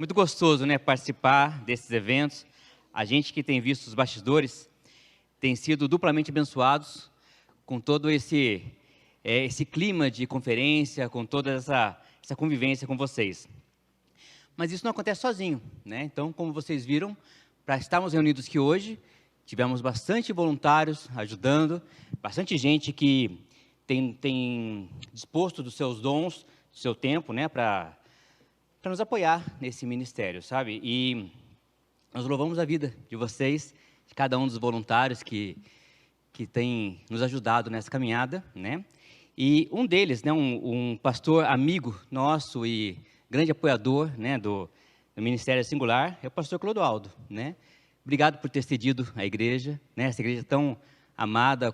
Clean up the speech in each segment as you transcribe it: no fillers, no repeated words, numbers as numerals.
Muito gostoso, né, participar desses eventos. A gente que tem visto os bastidores tem sido duplamente abençoados com todo esse clima de conferência, com toda essa convivência com vocês. Mas isso não acontece sozinho, né? Então, como vocês viram, para estarmos reunidos aqui hoje, tivemos bastante voluntários ajudando, bastante gente que tem disposto dos seus dons, do seu tempo, né, para nos apoiar nesse ministério, sabe? E nós louvamos a vida de vocês, de cada um dos voluntários que tem nos ajudado nessa caminhada, né? E um deles, né, um pastor amigo nosso e grande apoiador, né, do Ministério Singular, é o pastor Clodoaldo, né? Obrigado por ter cedido a igreja, né? Essa igreja tão amada,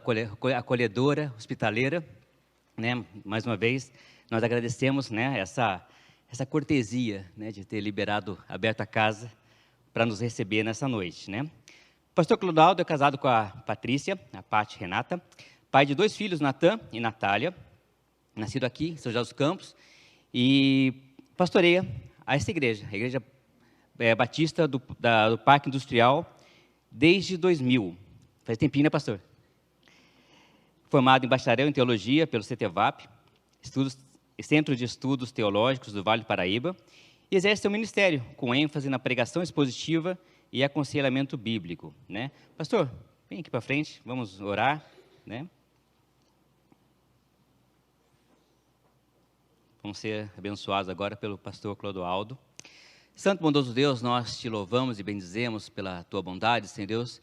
acolhedora, hospitaleira, né? Mais uma vez, nós agradecemos, né, essa cortesia, né, de ter aberto a casa para nos receber nessa noite, né? O pastor Clodoaldo é casado com a Patrícia, a Pati Renata, pai de 2 filhos, Natan e Natália, nascido aqui em São José dos Campos, e pastoreia a Igreja Batista do Parque Industrial desde 2000. Faz tempinho, né, pastor? Formado em bacharel em teologia pelo CETEVAP, Centro de Estudos Teológicos do Vale do Paraíba, e exerce seu ministério com ênfase na pregação expositiva e aconselhamento bíblico, né? Pastor, vem aqui para frente, vamos orar, né? Vamos ser abençoados agora pelo pastor Clodoaldo. Santo bondoso Deus, nós te louvamos e bendizemos pela tua bondade, Senhor Deus,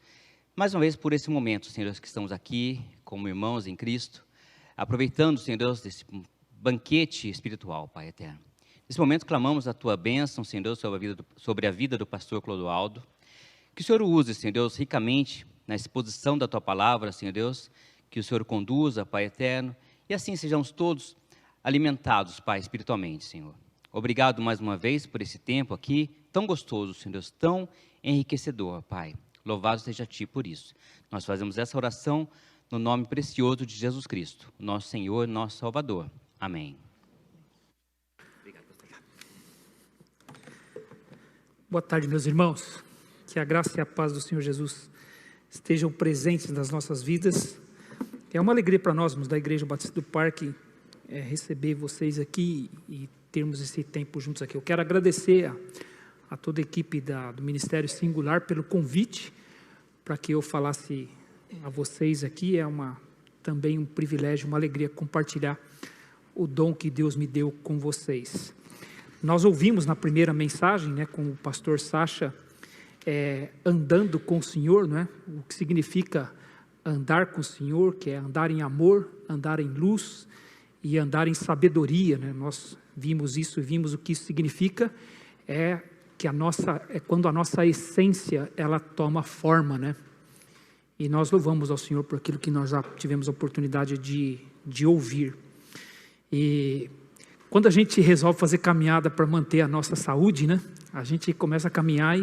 mais uma vez por esse momento, Senhor Deus, que estamos aqui como irmãos em Cristo, aproveitando, Senhor Deus, desse banquete espiritual, Pai eterno. Nesse momento clamamos a tua bênção, Senhor Deus, sobre a vida do pastor Clodoaldo. Que o Senhor o use, Senhor Deus, ricamente na exposição da tua palavra, Senhor Deus, que o Senhor o conduza, Pai eterno, e assim sejamos todos alimentados, Pai, espiritualmente, Senhor. Obrigado mais uma vez por esse tempo aqui, tão gostoso, Senhor Deus, tão enriquecedor, Pai. Louvado seja a Ti por isso. Nós fazemos essa oração no nome precioso de Jesus Cristo, nosso Senhor, nosso Salvador. Amém. Obrigado, pastor. Boa tarde, meus irmãos. Que a graça e a paz do Senhor Jesus estejam presentes nas nossas vidas. É uma alegria para nós, da Igreja Batista do Parque, receber vocês aqui e termos esse tempo juntos aqui. Eu quero agradecer a toda a equipe do Ministério Singular pelo convite para que eu falasse a vocês aqui. Também um privilégio, uma alegria compartilhar o dom que Deus me deu com vocês. Nós ouvimos na primeira mensagem, né, com o pastor Sacha, andando com o Senhor, né, o que significa andar com o Senhor, que é andar em amor, andar em luz e andar em sabedoria, né? Nós vimos isso e vimos o que isso significa, quando a nossa essência ela toma forma, né? E nós louvamos ao Senhor por aquilo que nós já tivemos a oportunidade de ouvir. E quando a gente resolve fazer caminhada para manter a nossa saúde, né? A gente começa a caminhar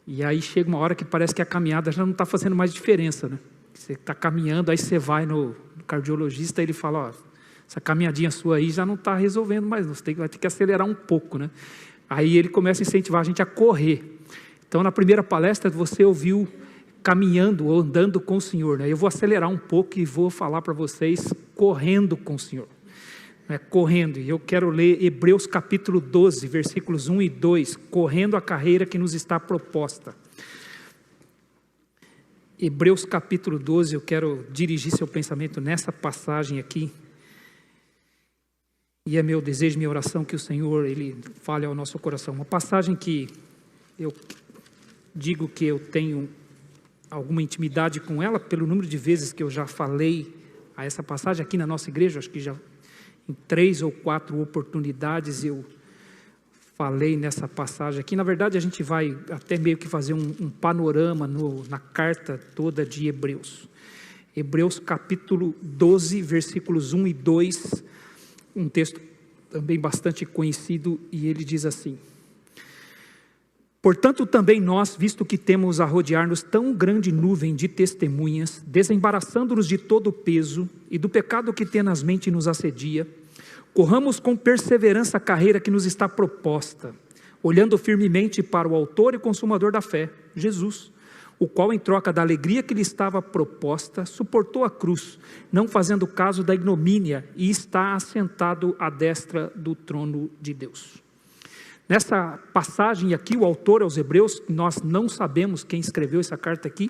e aí chega uma hora que parece que a caminhada já não está fazendo mais diferença, né? Você está caminhando, aí você vai no cardiologista e ele fala, essa caminhadinha sua aí já não está resolvendo mais, você vai ter que acelerar um pouco, né? Aí ele começa a incentivar a gente a correr. Então, na primeira palestra, você ouviu caminhando ou andando com o Senhor, né? Eu vou acelerar um pouco e vou falar para vocês correndo com o Senhor. Correndo, e eu quero ler Hebreus capítulo 12, versículos 1 e 2, correndo a carreira que nos está proposta. Hebreus capítulo 12, eu quero dirigir seu pensamento nessa passagem aqui, e é meu desejo, minha oração, que o Senhor, Ele fale ao nosso coração. Uma passagem que eu digo que eu tenho alguma intimidade com ela, pelo número de vezes que eu já falei a essa passagem aqui na nossa igreja, acho que já em 3 ou 4 oportunidades eu falei nessa passagem aqui. Na verdade, a gente vai até meio que fazer um panorama na carta toda de Hebreus. Hebreus capítulo 12, versículos 1 e 2, um texto também bastante conhecido, e ele diz assim: Portanto, também nós, visto que temos a rodear-nos tão grande nuvem de testemunhas, desembaraçando-nos de todo o peso e do pecado que tenazmente nos assedia, corramos com perseverança a carreira que nos está proposta, olhando firmemente para o autor e consumador da fé, Jesus, o qual, em troca da alegria que lhe estava proposta, suportou a cruz, não fazendo caso da ignomínia, e está assentado à destra do trono de Deus. Nessa passagem aqui, o autor aos Hebreus, nós não sabemos quem escreveu essa carta aqui,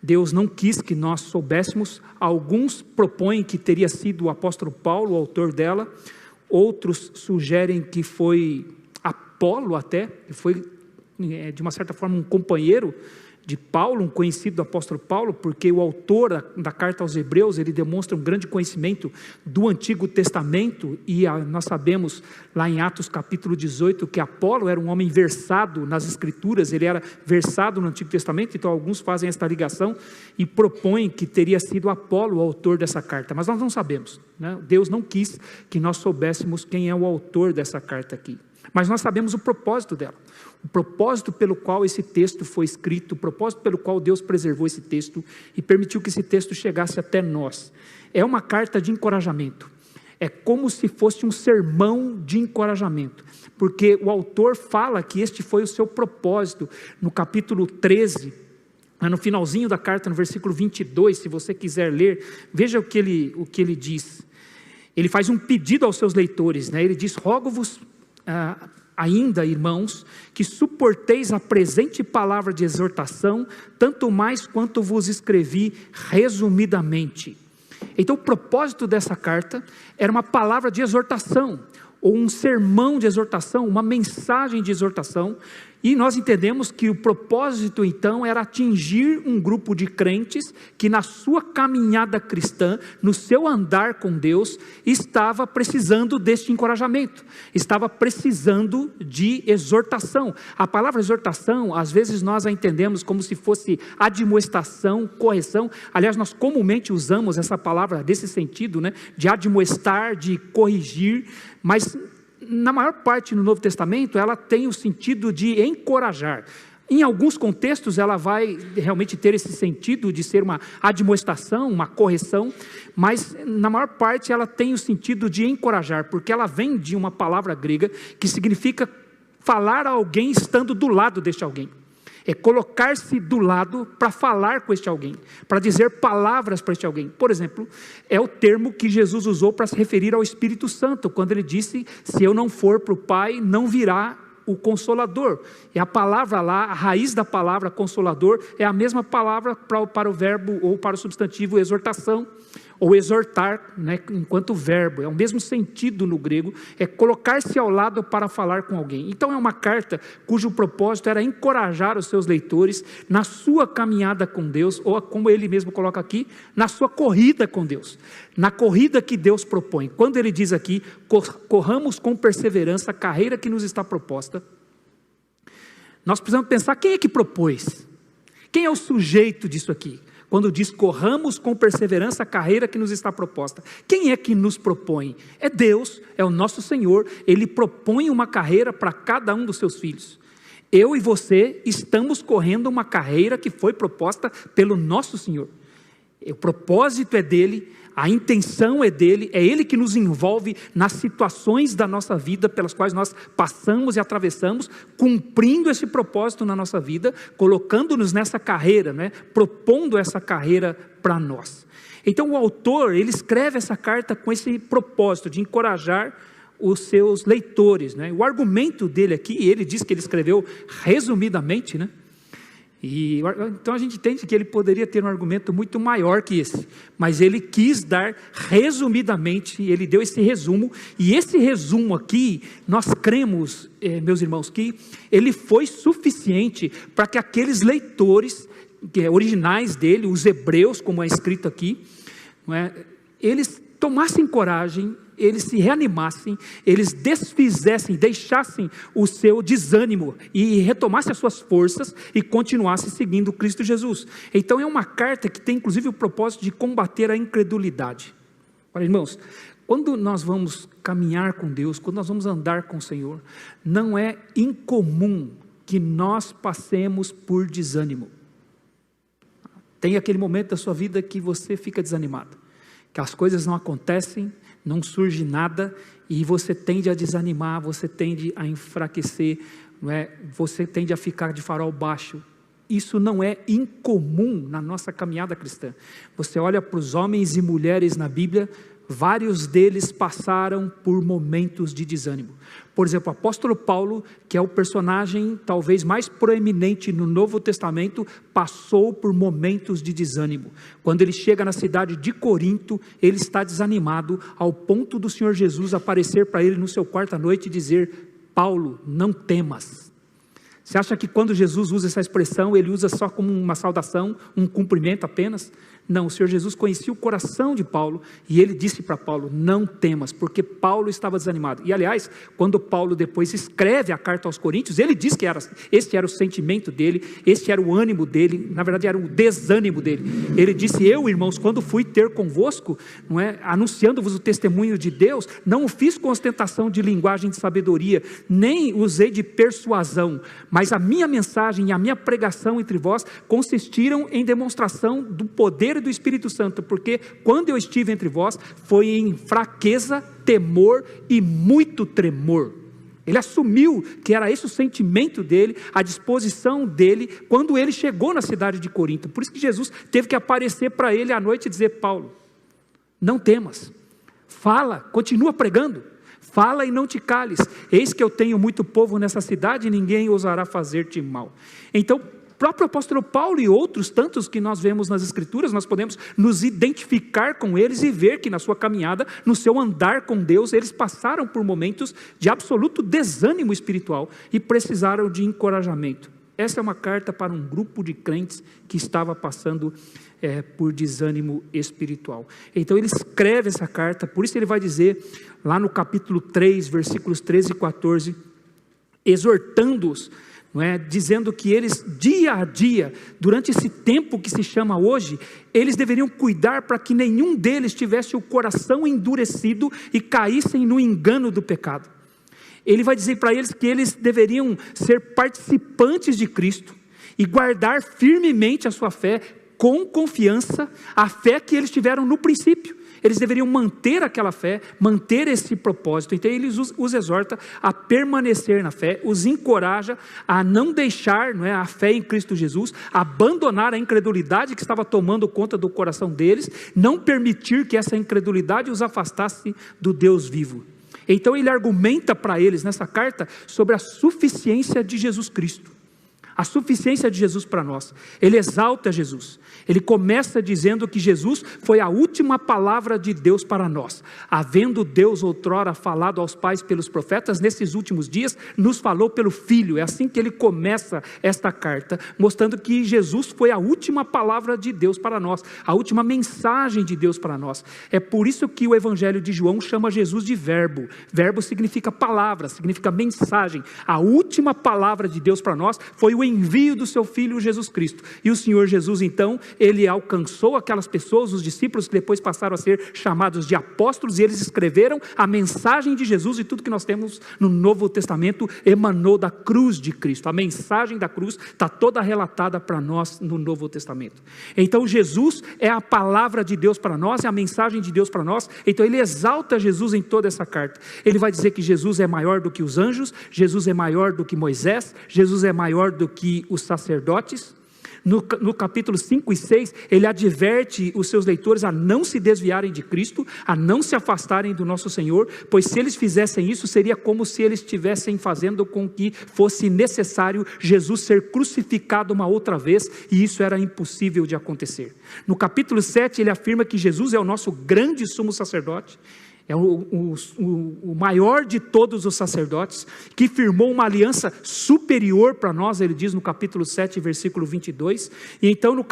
Deus não quis que nós soubéssemos. Alguns propõem que teria sido o apóstolo Paulo o autor dela, outros sugerem que foi Apolo até, que foi de uma certa forma um companheiro de Paulo, um conhecido do apóstolo Paulo, porque o autor da carta aos Hebreus, ele demonstra um grande conhecimento do Antigo Testamento, e nós sabemos lá em Atos capítulo 18, que Apolo era um homem versado nas Escrituras, ele era versado no Antigo Testamento, então alguns fazem esta ligação e propõem que teria sido Apolo o autor dessa carta, mas nós não sabemos, né? Deus não quis que nós soubéssemos quem é o autor dessa carta aqui, mas nós sabemos o propósito dela. O propósito pelo qual esse texto foi escrito, o propósito pelo qual Deus preservou esse texto e permitiu que esse texto chegasse até nós. É uma carta de encorajamento. É como se fosse um sermão de encorajamento. Porque o autor fala que este foi o seu propósito. No capítulo 13, no finalzinho da carta, no versículo 22, se você quiser ler, veja o que ele diz. Ele faz um pedido aos seus leitores, né? Ele diz: rogo-vos ainda, irmãos, que suporteis a presente palavra de exortação, tanto mais quanto vos escrevi resumidamente. Então o propósito dessa carta era uma palavra de exortação, ou um sermão de exortação, uma mensagem de exortação, e nós entendemos que o propósito então era atingir um grupo de crentes que na sua caminhada cristã, no seu andar com Deus, estava precisando deste encorajamento, estava precisando de exortação. A palavra exortação, às vezes nós a entendemos como se fosse admoestação, correção. Aliás, nós comumente usamos essa palavra desse sentido, né, de admoestar, de corrigir, mas na maior parte no Novo Testamento ela tem o sentido de encorajar. Em alguns contextos ela vai realmente ter esse sentido de ser uma admoestação, uma correção, mas na maior parte ela tem o sentido de encorajar, porque ela vem de uma palavra grega que significa falar a alguém estando do lado deste alguém. É colocar-se do lado para falar com este alguém, para dizer palavras para este alguém. Por exemplo, é o termo que Jesus usou para se referir ao Espírito Santo, quando ele disse: se eu não for para o Pai, não virá o Consolador. E a palavra lá, a raiz da palavra Consolador, é a mesma palavra para o verbo ou para o substantivo exortação, ou exortar, né, enquanto verbo, é o mesmo sentido no grego, é colocar-se ao lado para falar com alguém. Então é uma carta cujo propósito era encorajar os seus leitores na sua caminhada com Deus, ou como ele mesmo coloca aqui, na sua corrida com Deus, na corrida que Deus propõe. Quando ele diz aqui: corramos com perseverança a carreira que nos está proposta, nós precisamos pensar: quem é que propôs? Quem é o sujeito disso aqui? Quando diz corramos com perseverança a carreira que nos está proposta, quem é que nos propõe? É Deus, é o nosso Senhor. Ele propõe uma carreira para cada um dos seus filhos. Eu e você estamos correndo uma carreira que foi proposta pelo nosso Senhor. O propósito é dele, a intenção é dele, é ele que nos envolve nas situações da nossa vida pelas quais nós passamos e atravessamos, cumprindo esse propósito na nossa vida, colocando-nos nessa carreira, né? Propondo essa carreira para nós. Então o autor, ele escreve essa carta com esse propósito de encorajar os seus leitores, né? O argumento dele aqui, ele diz que ele escreveu resumidamente, né? Então a gente entende que ele poderia ter um argumento muito maior que esse, mas ele quis dar resumidamente, ele deu esse resumo, e esse resumo aqui, nós cremos, meus irmãos, que ele foi suficiente para que aqueles leitores originais dele, os hebreus, como é escrito aqui, não é, eles tomassem coragem, eles se reanimassem, eles desfizessem, deixassem o seu desânimo e retomassem as suas forças e continuassem seguindo Cristo Jesus. Então é uma carta que tem inclusive o propósito de combater a incredulidade. Olha, irmãos, quando nós vamos caminhar com Deus, quando nós vamos andar com o Senhor, não é incomum que nós passemos por desânimo. Tem aquele momento da sua vida que você fica desanimado, que as coisas não acontecem, não surge nada, e você tende a desanimar, você tende a enfraquecer, não é? Você tende a ficar de farol baixo. Isso não é incomum na nossa caminhada cristã. Você olha para os homens e mulheres na Bíblia, vários deles passaram por momentos de desânimo. Por exemplo, o apóstolo Paulo, que é o personagem talvez mais proeminente no Novo Testamento, passou por momentos de desânimo. Quando ele chega na cidade de Corinto, ele está desanimado, ao ponto do Senhor Jesus aparecer para ele no seu quarto à noite e dizer: Paulo, não temas. Você acha que quando Jesus usa essa expressão, ele usa só como uma saudação, um cumprimento apenas? Não, o Senhor Jesus conhecia o coração de Paulo, e ele disse para Paulo: não temas, porque Paulo estava desanimado. E aliás, quando Paulo depois escreve a carta aos Coríntios, ele diz que este era o sentimento dele, este era o ânimo dele, na verdade era o desânimo dele. Ele disse: eu, irmãos, quando fui ter convosco, não é, anunciando-vos o testemunho de Deus, não o fiz com ostentação de linguagem de sabedoria, nem usei de persuasão, mas a minha mensagem e a minha pregação entre vós consistiram em demonstração do poder do Espírito Santo, porque quando eu estive entre vós, foi em fraqueza, temor e muito tremor. Ele assumiu que era esse o sentimento dele, a disposição dele, quando ele chegou na cidade de Corinto. Por isso que Jesus teve que aparecer para ele à noite e dizer: Paulo, não temas, fala, continua pregando, fala e não te cales, eis que eu tenho muito povo nessa cidade e ninguém ousará fazer-te mal. Então, o próprio apóstolo Paulo e outros tantos que nós vemos nas Escrituras, nós podemos nos identificar com eles e ver que na sua caminhada, no seu andar com Deus, eles passaram por momentos de absoluto desânimo espiritual e precisaram de encorajamento. Essa é uma carta para um grupo de crentes que estava passando por desânimo espiritual. Então ele escreve essa carta, por isso ele vai dizer lá no capítulo 3, versículos 13 e 14, exortando-os, não é? Dizendo que eles, dia a dia, durante esse tempo que se chama hoje, eles deveriam cuidar para que nenhum deles tivesse o coração endurecido e caíssem no engano do pecado. Ele vai dizer para eles que eles deveriam ser participantes de Cristo e guardar firmemente a sua fé com confiança, a fé que eles tiveram no princípio. Eles deveriam manter aquela fé, manter esse propósito. Então ele os exorta a permanecer na fé, os encoraja a não deixar, não é, a fé em Cristo Jesus, abandonar a incredulidade que estava tomando conta do coração deles, não permitir que essa incredulidade os afastasse do Deus vivo. Então ele argumenta para eles nessa carta sobre a suficiência de Jesus Cristo. A suficiência de Jesus para nós. Ele exalta Jesus. Ele começa dizendo que Jesus foi a última palavra de Deus para nós. Havendo Deus outrora falado aos pais pelos profetas, nesses últimos dias nos falou pelo Filho. É assim que ele começa esta carta, mostrando que Jesus foi a última palavra de Deus para nós, a última mensagem de Deus para nós. É por isso que o Evangelho de João chama Jesus de verbo. Verbo significa palavra, significa mensagem. A última palavra de Deus para nós foi o envio do seu Filho Jesus Cristo. E o Senhor Jesus, então, ele alcançou aquelas pessoas, os discípulos que depois passaram a ser chamados de apóstolos, e eles escreveram a mensagem de Jesus, e tudo que nós temos no Novo Testamento emanou da cruz de Cristo. A mensagem da cruz está toda relatada para nós no Novo Testamento. Então Jesus é a palavra de Deus para nós, é a mensagem de Deus para nós. Então ele exalta Jesus em toda essa carta. Ele vai dizer que Jesus é maior do que os anjos, Jesus é maior do que Moisés, Jesus é maior do que os sacerdotes. No capítulo 5 e 6, ele adverte os seus leitores a não se desviarem de Cristo, a não se afastarem do nosso Senhor, pois se eles fizessem isso, seria como se eles estivessem fazendo com que fosse necessário Jesus ser crucificado uma outra vez, e isso era impossível de acontecer. No capítulo 7, ele afirma que Jesus é o nosso grande sumo sacerdote, é o maior de todos os sacerdotes, que firmou uma aliança superior para nós, ele diz no capítulo 7, versículo 22, e então nos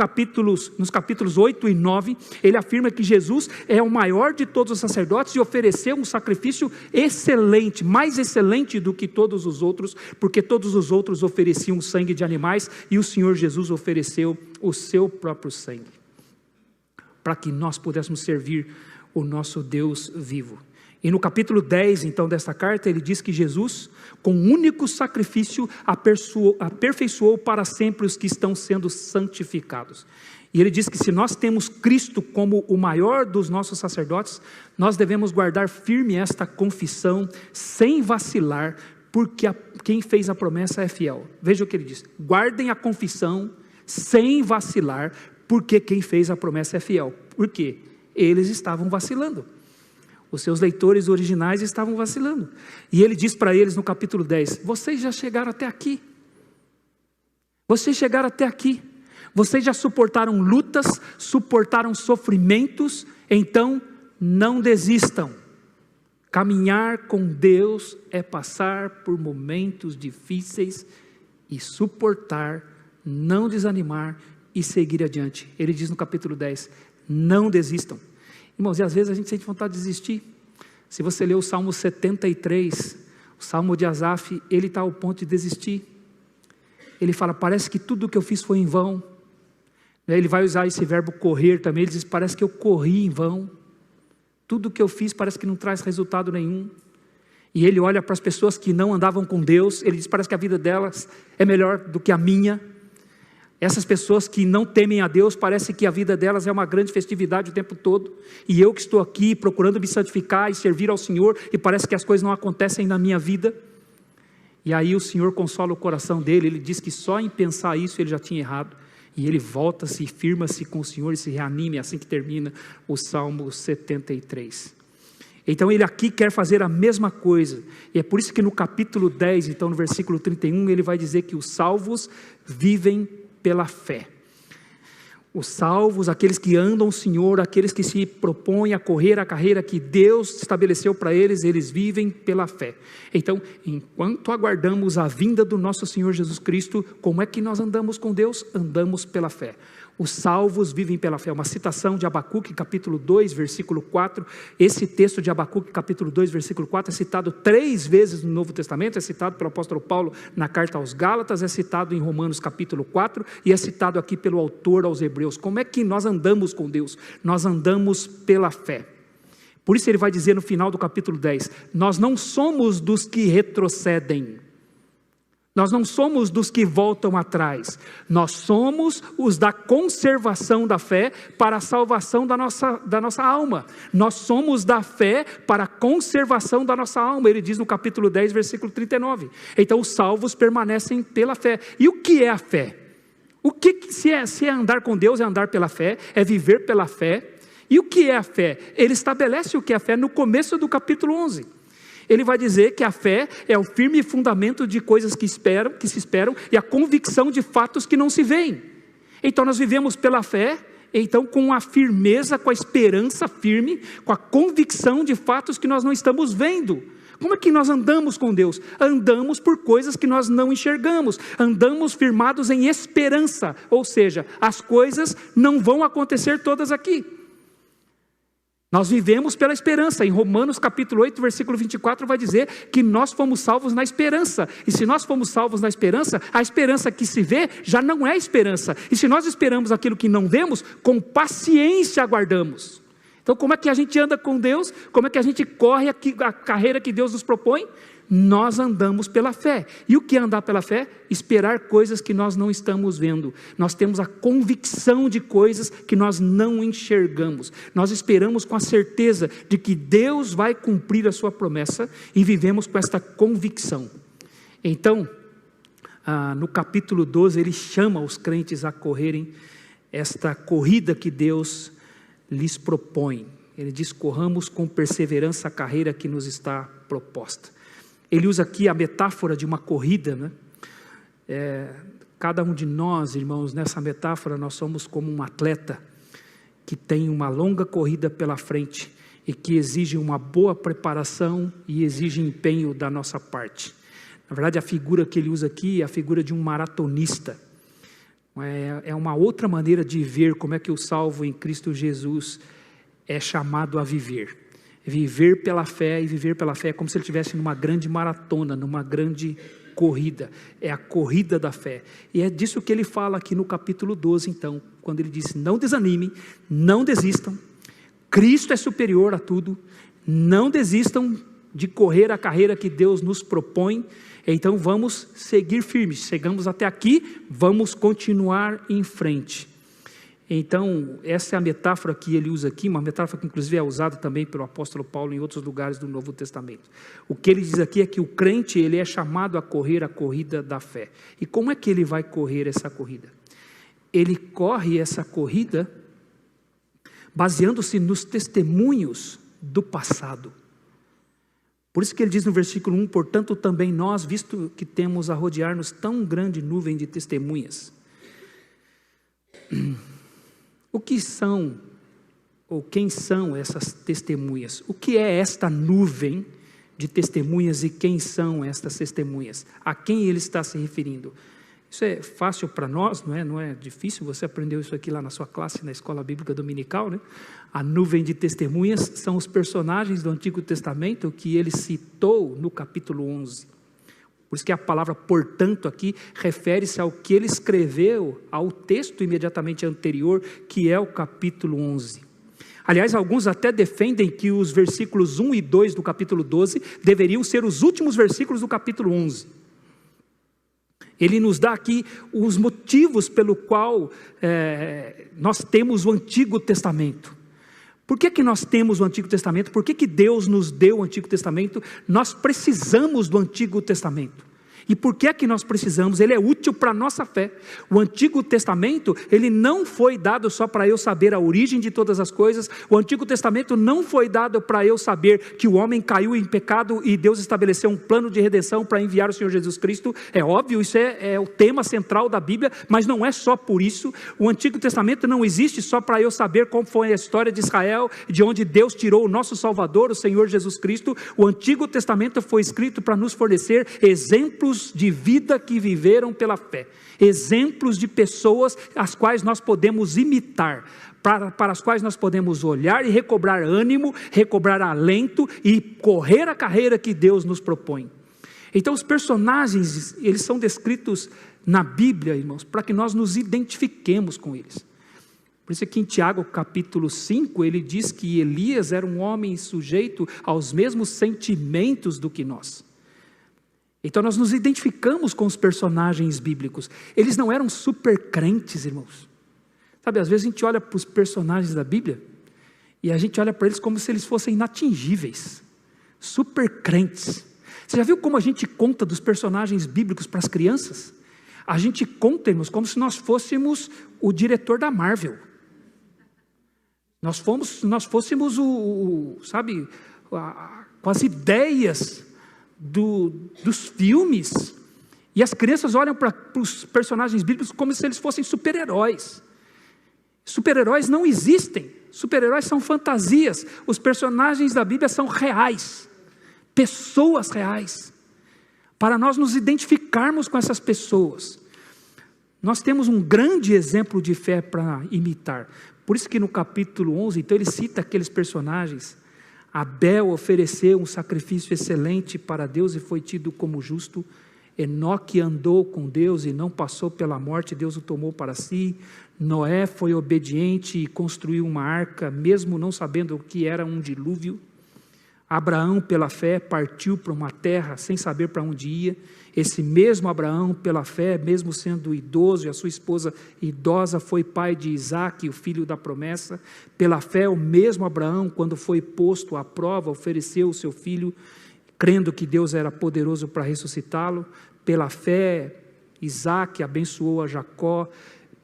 capítulos 8 e 9, ele afirma que Jesus é o maior de todos os sacerdotes e ofereceu um sacrifício excelente, mais excelente do que todos os outros, porque todos os outros ofereciam sangue de animais, e o Senhor Jesus ofereceu o seu próprio sangue, para que nós pudéssemos servir o nosso Deus vivo. E no capítulo 10, então, desta carta, ele diz que Jesus, com um único sacrifício, aperfeiçoou para sempre os que estão sendo santificados. E ele diz que se nós temos Cristo como o maior dos nossos sacerdotes, nós devemos guardar firme esta confissão, sem vacilar, porque quem fez a promessa é fiel. Veja o que ele diz: guardem a confissão sem vacilar, porque quem fez a promessa é fiel. Por quê? Eles estavam vacilando. Os seus leitores originais estavam vacilando. E ele diz para eles no capítulo 10, vocês já chegaram até aqui. Vocês chegaram até aqui. Vocês já suportaram lutas, suportaram sofrimentos, então não desistam. Caminhar com Deus é passar por momentos difíceis e suportar, não desanimar e seguir adiante. Ele diz no capítulo 10, não desistam. Irmãos, e às vezes a gente sente vontade de desistir. Se você ler o Salmo 73, o Salmo de Asaf, ele está ao ponto de desistir. Ele fala, parece que tudo que eu fiz foi em vão. Ele vai usar esse verbo correr também, ele diz, parece que eu corri em vão. Tudo que eu fiz parece que não traz resultado nenhum. E ele olha para as pessoas que não andavam com Deus, ele diz, parece que a vida delas é melhor do que a minha. Essas pessoas que não temem a Deus, parece que a vida delas é uma grande festividade o tempo todo. E eu que estou aqui procurando me santificar e servir ao Senhor, e parece que as coisas não acontecem na minha vida. E aí o Senhor consola o coração dele, ele diz que só em pensar isso ele já tinha errado. E ele volta-se e firma-se com o Senhor e se reanime, assim que termina o Salmo 73. Então ele aqui quer fazer a mesma coisa. E é por isso que no capítulo 10, então no versículo 31, ele vai dizer que os salvos vivem pela fé. Os salvos, aqueles que andam o Senhor, aqueles que se propõem a correr a carreira que Deus estabeleceu para eles, eles vivem pela fé. Então, enquanto aguardamos a vinda do nosso Senhor Jesus Cristo, como é que nós andamos com Deus? Andamos pela fé. Os salvos vivem pela fé. Uma citação de Abacuque, capítulo 2, versículo 4. Esse texto de Abacuque, capítulo 2, versículo 4, é citado 3 vezes no Novo Testamento, é citado pelo apóstolo Paulo na carta aos Gálatas, é citado em Romanos capítulo 4, e é citado aqui pelo autor aos Hebreus. Como é que nós andamos com Deus? Nós andamos pela fé. Por isso ele vai dizer no final do capítulo 10, nós não somos dos que retrocedem. Nós não somos dos que voltam atrás, nós somos os da conservação da fé para a salvação da nossa alma. Nós somos da fé para a conservação da nossa alma, ele diz no capítulo 10, versículo 39. Então os salvos permanecem pela fé. E o que é a fé? Se é andar com Deus, é andar pela fé, é viver pela fé. E o que é a fé? Ele estabelece o que é a fé no começo do capítulo 11. Ele vai dizer que a fé é o firme fundamento de coisas que se esperam e a convicção de fatos que não se veem. Então nós vivemos pela fé, então com a firmeza, com a esperança firme, com a convicção de fatos que nós não estamos vendo. Como é que nós andamos com Deus? Andamos por coisas que nós não enxergamos, andamos firmados em esperança, ou seja, as coisas não vão acontecer todas aqui. Nós vivemos pela esperança. Em Romanos capítulo 8, versículo 24 vai dizer que nós fomos salvos na esperança. E se nós fomos salvos na esperança, a esperança que se vê já não é esperança. E se nós esperamos aquilo que não vemos, com paciência aguardamos. Então como é que a gente anda com Deus? Como é que a gente corre a carreira que Deus nos propõe? Nós andamos pela fé. E o que é andar pela fé? Esperar coisas que nós não estamos vendo. Nós temos a convicção de coisas que nós não enxergamos. Nós esperamos com a certeza de que Deus vai cumprir a sua promessa e vivemos com esta convicção. Então, no capítulo 12, ele chama os crentes a correrem esta corrida que Deus lhes propõe. Ele diz, corramos com perseverança a carreira que nos está proposta. Ele usa aqui a metáfora de uma corrida, né? Cada um de nós, irmãos, nessa metáfora, nós somos como um atleta que tem uma longa corrida pela frente e que exige uma boa preparação e exige empenho da nossa parte. Na verdade, a figura que ele usa aqui é a figura de um maratonista. É uma outra maneira de ver como é que o salvo em Cristo Jesus é chamado a viver. Viver pela fé, e viver pela fé é como se ele estivesse numa grande maratona, numa grande corrida. É a corrida da fé. E é disso que ele fala aqui no capítulo 12, então, quando ele diz, não desanimem, não desistam, Cristo é superior a tudo, não desistam de correr a carreira que Deus nos propõe. Então vamos seguir firmes, chegamos até aqui, vamos continuar em frente. Então, essa é a metáfora que ele usa aqui, uma metáfora que inclusive é usada também pelo apóstolo Paulo em outros lugares do Novo Testamento. O que ele diz aqui é que o crente, ele é chamado a correr a corrida da fé. E como é que ele vai correr essa corrida? Ele corre essa corrida baseando-se nos testemunhos do passado. Por isso que ele diz no versículo 1, portanto também nós, visto que temos a rodear-nos tão grande nuvem de testemunhas. O que são, ou quem são essas testemunhas? O que é esta nuvem de testemunhas e quem são estas testemunhas? A quem ele está se referindo? Isso é fácil para nós, não é difícil, você aprendeu isso aqui lá na sua classe, na escola bíblica dominical, né? A nuvem de testemunhas são os personagens do Antigo Testamento que ele citou no capítulo 11. Por isso que a palavra portanto aqui refere-se ao que ele escreveu, ao texto imediatamente anterior, que é o capítulo 11. Aliás, alguns até defendem que os versículos 1 e 2 do capítulo 12 deveriam ser os últimos versículos do capítulo 11. Ele nos dá aqui os motivos pelo qual nós temos o Antigo Testamento. Por que nós temos o Antigo Testamento? Por que Deus nos deu o Antigo Testamento? Nós precisamos do Antigo Testamento. E por que é que nós precisamos? Ele é útil para a nossa fé. O Antigo Testamento, ele não foi dado só para eu saber a origem de todas as coisas. O Antigo Testamento não foi dado para eu saber que o homem caiu em pecado e Deus estabeleceu um plano de redenção para enviar o Senhor Jesus Cristo. É óbvio, isso é o tema central da Bíblia, mas não é só por isso. O Antigo Testamento não existe só para eu saber como foi a história de Israel, de onde Deus tirou o nosso Salvador, o Senhor Jesus Cristo. O Antigo Testamento foi escrito para nos fornecer exemplos de vida que viveram pela fé, exemplos de pessoas as quais nós podemos imitar, para as quais nós podemos olhar e recobrar ânimo, recobrar alento e correr a carreira que Deus nos propõe. Então os personagens, eles são descritos na Bíblia, irmãos, para que nós nos identifiquemos com eles. Por isso aqui em Tiago capítulo 5, ele diz que Elias era um homem sujeito aos mesmos sentimentos do que nós. Então nós nos identificamos com os personagens bíblicos. Eles não eram super crentes, irmãos. Sabe, às vezes a gente olha para os personagens da Bíblia e a gente olha para eles como se eles fossem inatingíveis, super crentes. Você já viu como a gente conta dos personagens bíblicos para as crianças? A gente conta, irmãos, como se nós fôssemos o diretor da Marvel. Nós fôssemos com as ideias dos filmes, e as crianças olham para os personagens bíblicos como se eles fossem super-heróis. Super-heróis não existem, super-heróis são fantasias. Os personagens da Bíblia são reais, pessoas reais, para nós nos identificarmos com essas pessoas. Nós temos um grande exemplo de fé para imitar. Por isso que no capítulo 11, então ele cita aqueles personagens. Abel ofereceu um sacrifício excelente para Deus e foi tido como justo. Enoque andou com Deus e não passou pela morte, Deus o tomou para si. Noé foi obediente e construiu uma arca, mesmo não sabendo o que era um dilúvio. Abraão, pela fé, partiu para uma terra sem saber para onde ia. Esse mesmo Abraão, pela fé, mesmo sendo idoso e a sua esposa idosa, foi pai de Isaque, o filho da promessa. Pela fé, o mesmo Abraão, quando foi posto à prova, ofereceu o seu filho, crendo que Deus era poderoso para ressuscitá-lo. Pela fé, Isaque abençoou a Jacó.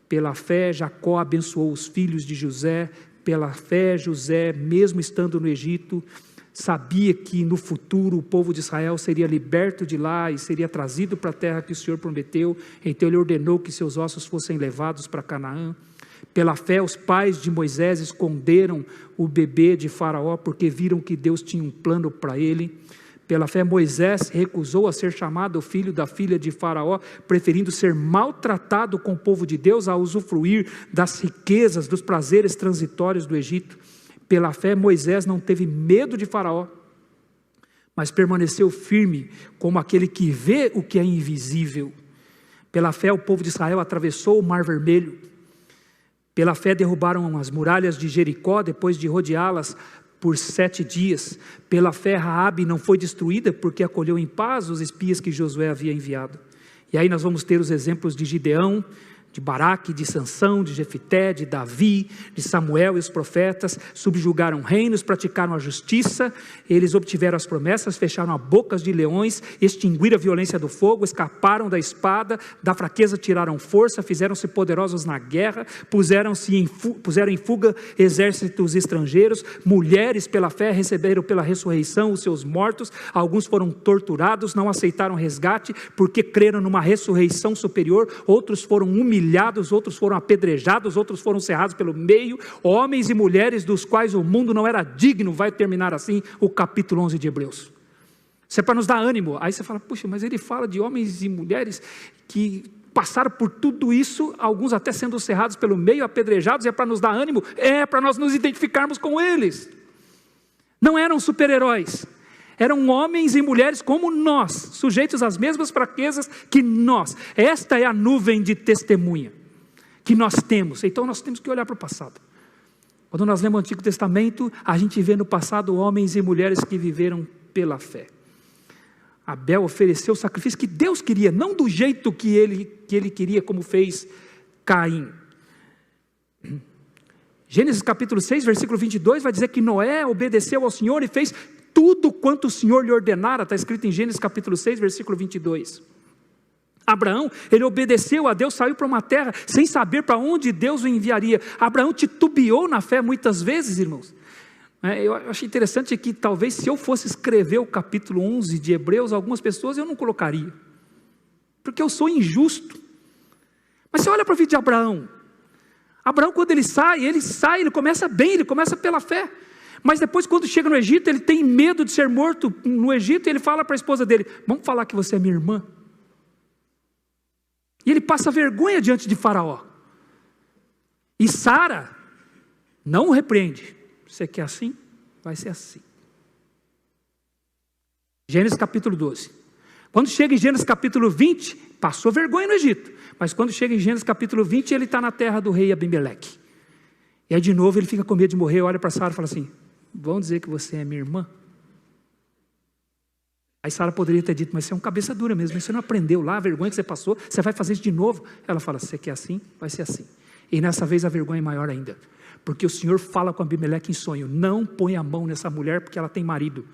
Pela fé, Jacó abençoou os filhos de José. Pela fé, José, mesmo estando no Egito, sabia que no futuro o povo de Israel seria liberto de lá e seria trazido para a terra que o Senhor prometeu. Então ele ordenou que seus ossos fossem levados para Canaã. Pela fé, os pais de Moisés esconderam o bebê de Faraó, porque viram que Deus tinha um plano para ele. Pela fé, Moisés recusou a ser chamado filho da filha de Faraó, preferindo ser maltratado com o povo de Deus a usufruir das riquezas, dos prazeres transitórios do Egito. Pela fé, Moisés não teve medo de Faraó, mas permaneceu firme como aquele que vê o que é invisível. Pela fé, o povo de Israel atravessou o Mar Vermelho. Pela fé, derrubaram as muralhas de Jericó, depois de rodeá-las por 7 dias. Pela fé, Raabe não foi destruída, porque acolheu em paz os espias que Josué havia enviado. E aí nós vamos ter os exemplos de Gideão, de Baraque, de Sansão, de Jefité, de Davi, de Samuel e os profetas, subjugaram reinos, praticaram a justiça, eles obtiveram as promessas, fecharam as bocas de leões, extinguiram a violência do fogo, escaparam da espada, da fraqueza tiraram força, fizeram-se poderosos na guerra, puseram em fuga exércitos estrangeiros, mulheres pela fé receberam pela ressurreição os seus mortos, alguns foram torturados, não aceitaram resgate, porque creram numa ressurreição superior, outros foram humilhados, outros foram apedrejados, outros foram cerrados pelo meio, homens e mulheres dos quais o mundo não era digno. Vai terminar assim o capítulo 11 de Hebreus. Isso é para nos dar ânimo. Aí você fala, puxa, mas ele fala de homens e mulheres que passaram por tudo isso, alguns até sendo cerrados pelo meio, apedrejados, é para nos dar ânimo? É para nós nos identificarmos com eles. Não eram super-heróis, eram homens e mulheres como nós, sujeitos às mesmas fraquezas que nós. Esta é a nuvem de testemunha que nós temos. Então nós temos que olhar para o passado. Quando nós lemos o Antigo Testamento, a gente vê no passado homens e mulheres que viveram pela fé. Abel ofereceu o sacrifício que Deus queria, não do jeito que ele queria, como fez Caim. Gênesis capítulo 6, versículo 22, vai dizer que Noé obedeceu ao Senhor e fez tudo quanto o Senhor lhe ordenara, está escrito em Gênesis capítulo 6, versículo 22. Abraão, ele obedeceu a Deus, saiu para uma terra sem saber para onde Deus o enviaria. Abraão titubeou na fé muitas vezes, irmãos. Eu achei interessante que talvez se eu fosse escrever o capítulo 11 de Hebreus, algumas pessoas eu não colocaria, porque eu sou injusto. Mas você olha para a vida de Abraão. Abraão, quando ele sai, ele começa bem, ele começa pela fé. Mas depois, quando chega no Egito, ele tem medo de ser morto no Egito, e ele fala para a esposa dele, vamos falar que você é minha irmã. E ele passa vergonha diante de Faraó. E Sara não o repreende. Você quer assim? Vai ser assim. Gênesis capítulo 12. Quando chega em Gênesis capítulo 20, passou vergonha no Egito. Mas quando chega em Gênesis capítulo 20, ele está na terra do rei Abimeleque. E aí de novo ele fica com medo de morrer, olha para Sara e fala assim, vão dizer que você é minha irmã? Aí Sara poderia ter dito, mas você é um cabeça dura mesmo, você não aprendeu lá, a vergonha que você passou, você vai fazer isso de novo? Ela fala, você quer assim? Vai ser assim. E nessa vez a vergonha é maior ainda, porque o Senhor fala com Abimeleque em sonho, não põe a mão nessa mulher porque ela tem marido.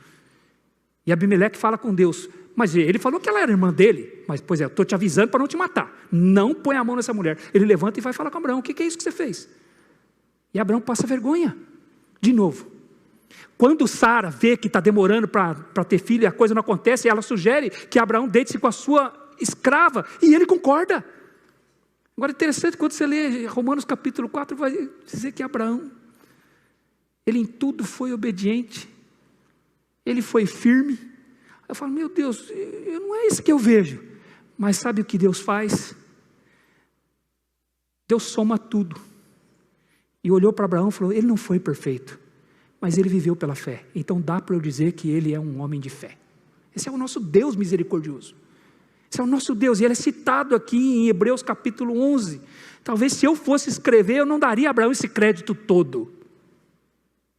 E Abimeleque fala com Deus, mas ele falou que ela era irmã dele, mas pois é, eu estou te avisando para não te matar, não põe a mão nessa mulher. Ele levanta e vai falar com Abraão, o que é isso que você fez? E Abraão passa vergonha, de novo. Quando Sara vê que está demorando para ter filho e a coisa não acontece, ela sugere que Abraão deite-se com a sua escrava, e ele concorda. Agora é interessante, quando você lê Romanos capítulo 4, vai dizer que Abraão, ele em tudo foi obediente, ele foi firme. Eu falo, meu Deus, não é isso que eu vejo, mas sabe o que Deus faz? Deus soma tudo. E olhou para Abraão e falou, ele não foi perfeito, mas ele viveu pela fé, então dá para eu dizer que ele é um homem de fé. Esse é o nosso Deus misericordioso, esse é o nosso Deus, e ele é citado aqui em Hebreus capítulo 11, talvez se eu fosse escrever, eu não daria a Abraão esse crédito todo,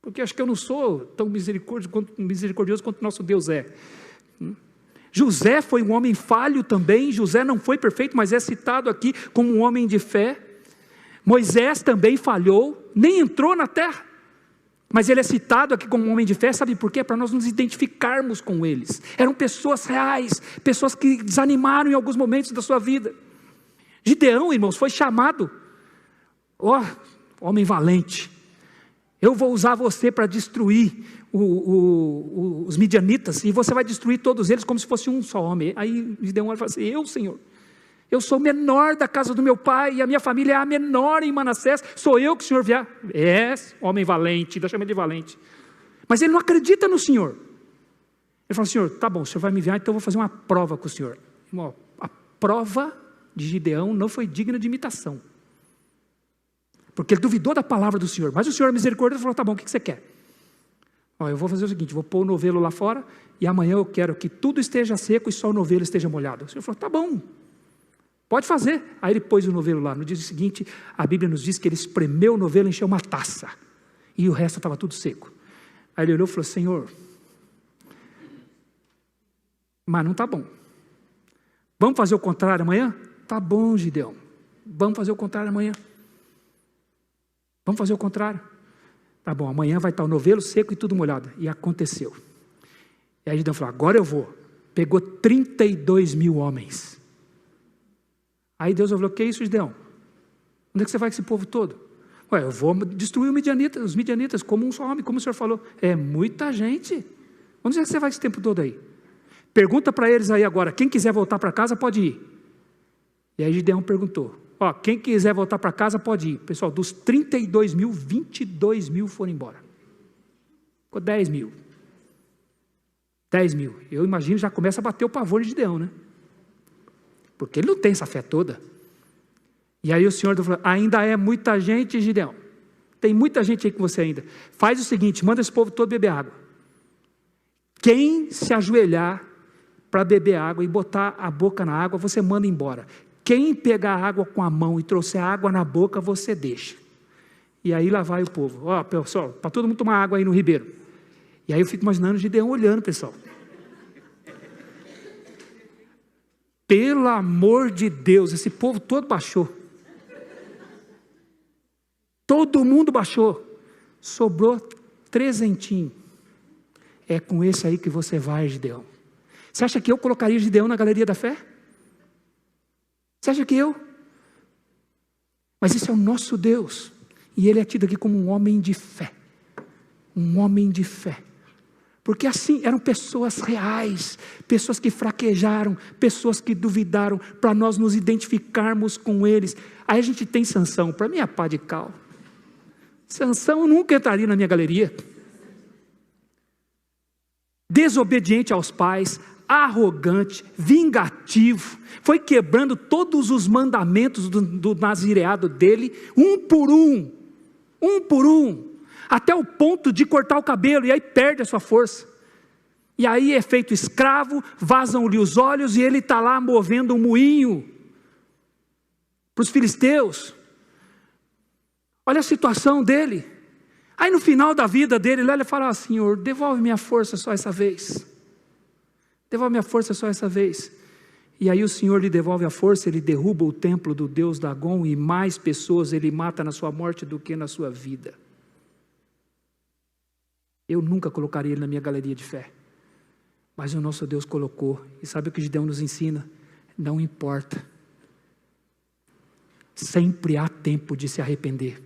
porque acho que eu não sou tão misericordioso quanto o nosso Deus é. José foi um homem falho também, José não foi perfeito, mas é citado aqui como um homem de fé. Moisés também falhou, nem entrou na terra, mas ele é citado aqui como um homem de fé, sabe por quê? Para nós nos identificarmos com eles. Eram pessoas reais, pessoas que desanimaram em alguns momentos da sua vida. Gideão, irmãos, foi chamado, homem valente, eu vou usar você para destruir os midianitas, e você vai destruir todos eles como se fosse um só homem. Aí Gideão olha e fala assim, Senhor, eu sou o menor da casa do meu pai, e a minha família é a menor em Manassés, sou eu que o Senhor enviar? Homem valente, ainda chama ele de valente. Mas ele não acredita no Senhor. Ele fala, Senhor, tá bom, o Senhor vai me enviar, então eu vou fazer uma prova com o Senhor. A prova de Gideão não foi digna de imitação, porque ele duvidou da palavra do Senhor, mas o Senhor misericordioso falou, tá bom, o que você quer? Eu vou fazer o seguinte, vou pôr o novelo lá fora, e amanhã eu quero que tudo esteja seco e só o novelo esteja molhado. O Senhor falou, tá bom, pode fazer. Aí ele pôs o novelo lá. No dia seguinte, a Bíblia nos diz que ele espremeu o novelo e encheu uma taça, e o resto estava tudo seco. Aí ele olhou e falou, Senhor, mas não está bom, vamos fazer o contrário amanhã? Tá bom, Gideão, Vamos fazer o contrário amanhã. Vamos fazer o contrário. Tá bom, amanhã vai estar o novelo seco e tudo molhado. E aconteceu. E aí Gideão falou, agora eu vou. Pegou 32 mil homens. Aí Deus falou, que é isso, Gideão? Onde é que você vai com esse povo todo? Ué, eu vou destruir os midianitas como um só homem, como o senhor falou. É muita gente. Onde é que você vai esse tempo todo aí? Pergunta para eles aí agora, quem quiser voltar para casa pode ir. E aí Gideão perguntou, quem quiser voltar para casa pode ir. Pessoal, dos 32 mil, 22 mil foram embora. Ficou 10 mil. 10 mil. Eu imagino, já começa a bater o pavor de Gideão, né? Porque ele não tem essa fé toda. E aí o Senhor falou, ainda é muita gente, Gideão. Tem muita gente aí com você ainda. Faz o seguinte, manda esse povo todo beber água. Quem se ajoelhar para beber água e botar a boca na água, você manda embora. Quem pegar água com a mão e trouxer água na boca, você deixa. E aí lá vai o povo. Pessoal, para todo mundo tomar água aí no ribeiro. E aí eu fico imaginando o Gideão olhando, pessoal. Pelo amor de Deus, esse povo todo baixou. Todo mundo baixou. Sobrou trezentinho. É com esse aí que você vai, Gideão. Você acha que eu colocaria Gideão na galeria da fé? Você acha que eu? Mas esse é o nosso Deus. E ele é tido aqui como um homem de fé. Um homem de fé. Porque assim, eram pessoas reais, pessoas que fraquejaram, pessoas que duvidaram, para nós nos identificarmos com eles. Aí a gente tem Sansão, para mim é pá de cal. Sansão nunca entraria na minha galeria. Desobediente aos pais, arrogante, vingativo, foi quebrando todos os mandamentos do nazireado dele, um por um, até o ponto de cortar o cabelo, e aí perde a sua força, e aí é feito escravo, vazam-lhe os olhos, e ele está lá movendo um moinho, para os filisteus. Olha a situação dele, aí no final da vida dele, ele fala, Senhor, devolve minha força só essa vez, devolve minha força só essa vez. E aí o Senhor lhe devolve a força, ele derruba o templo do Deus Dagom, e mais pessoas ele mata na sua morte do que na sua vida. Eu nunca colocaria ele na minha galeria de fé, mas o nosso Deus colocou. E sabe o que Gideão nos ensina? Não importa, sempre há tempo de se arrepender,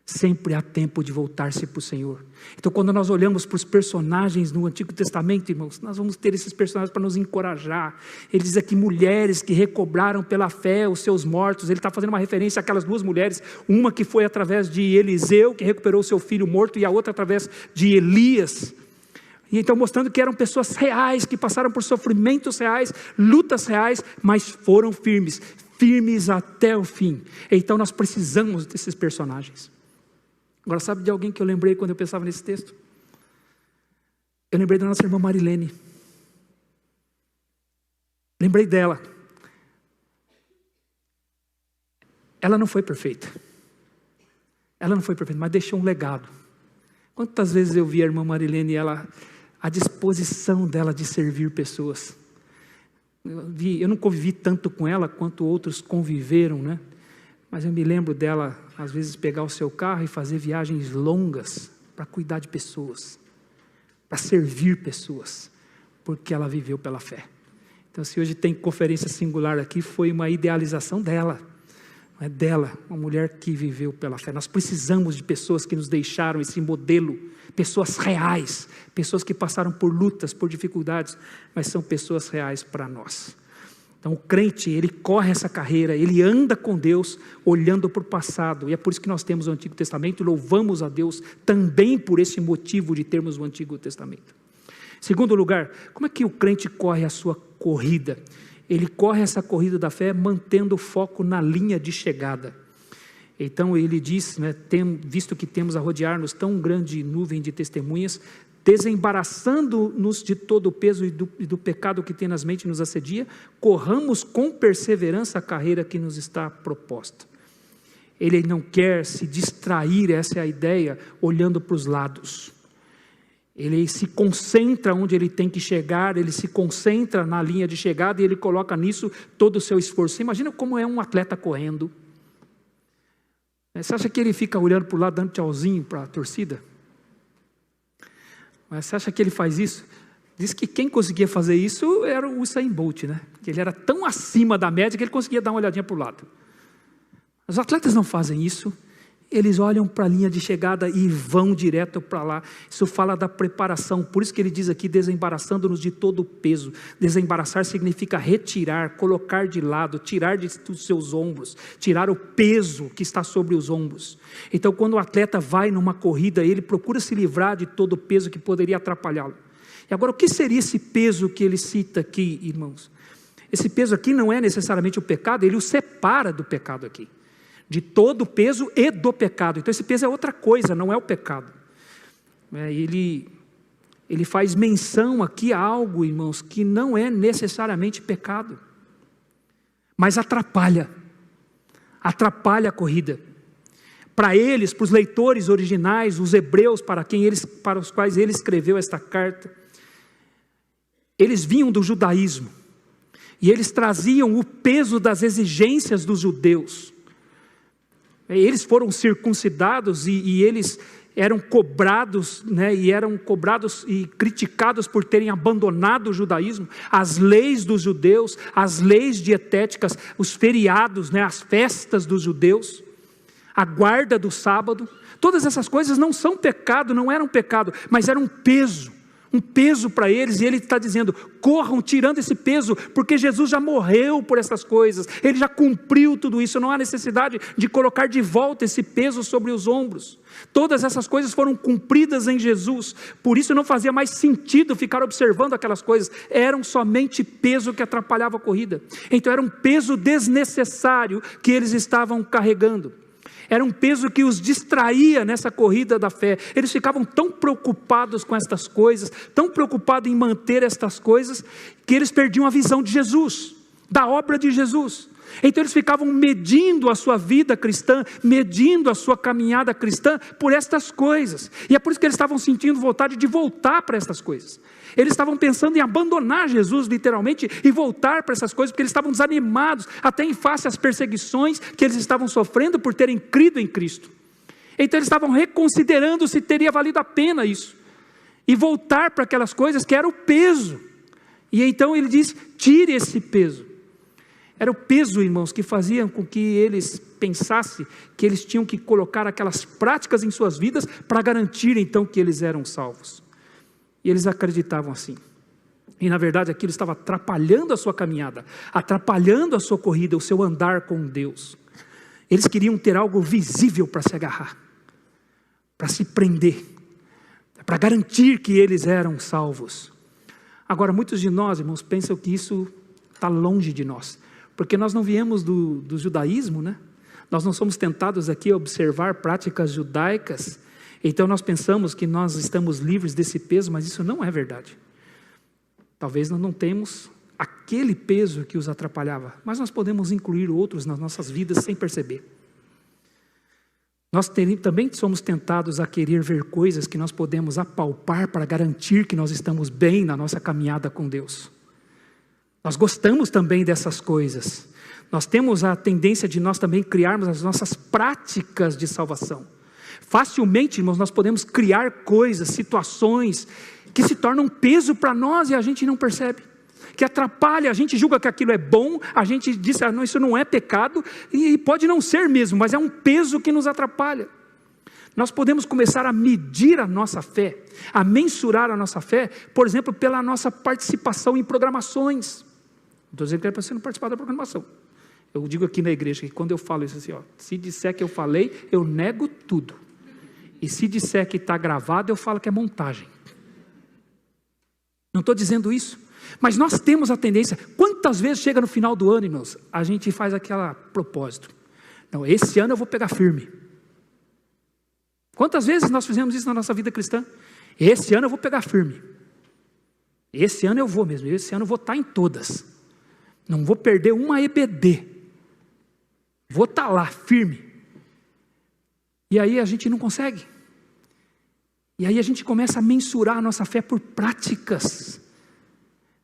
sempre há tempo de voltar-se para o Senhor. Então quando nós olhamos para os personagens no Antigo Testamento, irmãos, nós vamos ter esses personagens para nos encorajar. Ele diz aqui, mulheres que recobraram pela fé os seus mortos. Ele está fazendo uma referência àquelas duas mulheres, uma que foi através de Eliseu, que recuperou o seu filho morto, e a outra através de Elias. E então mostrando que eram pessoas reais, que passaram por sofrimentos reais, lutas reais, mas foram firmes até o fim. Então nós precisamos desses personagens. Agora, sabe de alguém que eu lembrei quando eu pensava nesse texto? Eu lembrei da nossa irmã Marilene. Lembrei dela. Ela não foi perfeita. Mas deixou um legado. Quantas vezes eu vi a irmã Marilene, a disposição dela de servir pessoas. Eu não convivi tanto com ela quanto outros conviveram, né? Mas eu me lembro dela, às vezes, pegar o seu carro e fazer viagens longas para cuidar de pessoas, para servir pessoas, porque ela viveu pela fé. Então, se hoje tem conferência singular aqui, foi uma idealização dela, não é dela, uma mulher que viveu pela fé. Nós precisamos de pessoas que nos deixaram esse modelo, pessoas reais, pessoas que passaram por lutas, por dificuldades, mas são pessoas reais para nós. Então o crente, ele corre essa carreira, ele anda com Deus, olhando para o passado, e é por isso que nós temos o Antigo Testamento, e louvamos a Deus também por esse motivo de termos o Antigo Testamento. Segundo lugar, como é que o crente corre a sua corrida? Ele corre essa corrida da fé mantendo o foco na linha de chegada. Então ele diz, né, visto que temos a rodear-nos tão grande nuvem de testemunhas, desembaraçando-nos de todo o peso e do pecado que tenazmente nos assedia, corramos com perseverança a carreira que nos está proposta. Ele não quer se distrair, essa é a ideia, olhando para os lados. Ele se concentra onde ele tem que chegar, ele se concentra na linha de chegada e ele coloca nisso todo o seu esforço. Você imagina como é um atleta correndo. Você acha que ele fica olhando para o lado, dando tchauzinho para a torcida? Mas você acha que ele faz isso? Diz que quem conseguia fazer isso era o Usain Bolt, né? Porque ele era tão acima da média que ele conseguia dar uma olhadinha para o lado. Os atletas não fazem isso. Eles olham para a linha de chegada e vão direto para lá. Isso fala da preparação. Por isso que ele diz aqui, desembaraçando-nos de todo o peso. Desembaraçar significa retirar, colocar de lado, tirar dos seus ombros, tirar o peso que está sobre os ombros. Então, quando o atleta vai numa corrida, ele procura se livrar de todo o peso que poderia atrapalhá-lo. E agora, o que seria esse peso que ele cita aqui, irmãos? Esse peso aqui não é necessariamente o pecado, ele o separa do pecado aqui. De todo o peso e do pecado. Então esse peso é outra coisa, não é o pecado. Ele faz menção aqui a algo, irmãos, que não é necessariamente pecado, mas atrapalha a corrida. Para eles, para os leitores originais, os hebreus para os quais ele escreveu esta carta, eles vinham do judaísmo, e eles traziam o peso das exigências dos judeus. Eles foram circuncidados e eles eram cobrados, né, e criticados por terem abandonado o judaísmo, as leis dos judeus, as leis dietéticas, os feriados, né, as festas dos judeus, a guarda do sábado. Todas essas coisas não são pecado, não eram pecado, mas eram um peso para eles, e ele está dizendo, corram tirando esse peso, porque Jesus já morreu por essas coisas, ele já cumpriu tudo isso, não há necessidade de colocar de volta esse peso sobre os ombros. Todas essas coisas foram cumpridas em Jesus, por isso não fazia mais sentido ficar observando aquelas coisas, eram somente peso que atrapalhava a corrida. Então era um peso desnecessário que eles estavam carregando. Era um peso que os distraía nessa corrida da fé. Eles ficavam tão preocupados com estas coisas, tão preocupados em manter estas coisas, que eles perdiam a visão de Jesus, da obra de Jesus. Então eles ficavam medindo a sua vida cristã, medindo a sua caminhada cristã por estas coisas. E é por isso que eles estavam sentindo vontade de voltar para estas coisas. Eles estavam pensando em abandonar Jesus literalmente e voltar para essas coisas, porque eles estavam desanimados, até em face às perseguições que eles estavam sofrendo por terem crido em Cristo. Então eles estavam reconsiderando se teria valido a pena isso, e voltar para aquelas coisas que era o peso. E então ele diz, tire esse peso. Era o peso, irmãos, que faziam com que eles pensassem que eles tinham que colocar aquelas práticas em suas vidas para garantir então que eles eram salvos. E eles acreditavam assim. E na verdade aquilo estava atrapalhando a sua caminhada, atrapalhando a sua corrida, o seu andar com Deus. Eles queriam ter algo visível para se agarrar, para se prender, para garantir que eles eram salvos. Agora muitos de nós, irmãos, pensam que isso está longe de nós, porque nós não viemos do judaísmo, né? Nós não somos tentados aqui a observar práticas judaicas. Então nós pensamos que nós estamos livres desse peso, mas isso não é verdade. Talvez nós não temos aquele peso que os atrapalhava, mas nós podemos incluir outros nas nossas vidas sem perceber. Nós também somos tentados a querer ver coisas que nós podemos apalpar para garantir que nós estamos bem na nossa caminhada com Deus. Nós gostamos também dessas coisas. Nós temos a tendência de nós também criarmos as nossas práticas de salvação. Facilmente, irmãos, nós podemos criar coisas, situações que se tornam peso para nós e a gente não percebe, que atrapalha, a gente julga que aquilo é bom, a gente diz, não, isso não é pecado, e pode não ser mesmo, mas é um peso que nos atrapalha. Nós podemos começar a medir a nossa fé, a mensurar a nossa fé, por exemplo, pela nossa participação em programações. Não estou dizendo que é para você não participar da programação. Eu digo aqui na igreja, que quando eu falo isso assim, se disser que eu falei, eu nego tudo. E se disser que está gravado, eu falo que é montagem. Não estou dizendo isso, mas nós temos a tendência, quantas vezes chega no final do ano, irmãos, a gente faz aquele propósito. Não, esse ano eu vou pegar firme. Quantas vezes nós fizemos isso na nossa vida cristã? Esse ano eu vou pegar firme. Esse ano eu vou mesmo, esse ano eu vou estar em todas. Não vou perder uma EBD. Vou estar lá, firme. E aí a gente não consegue. E aí a gente começa a mensurar a nossa fé por práticas.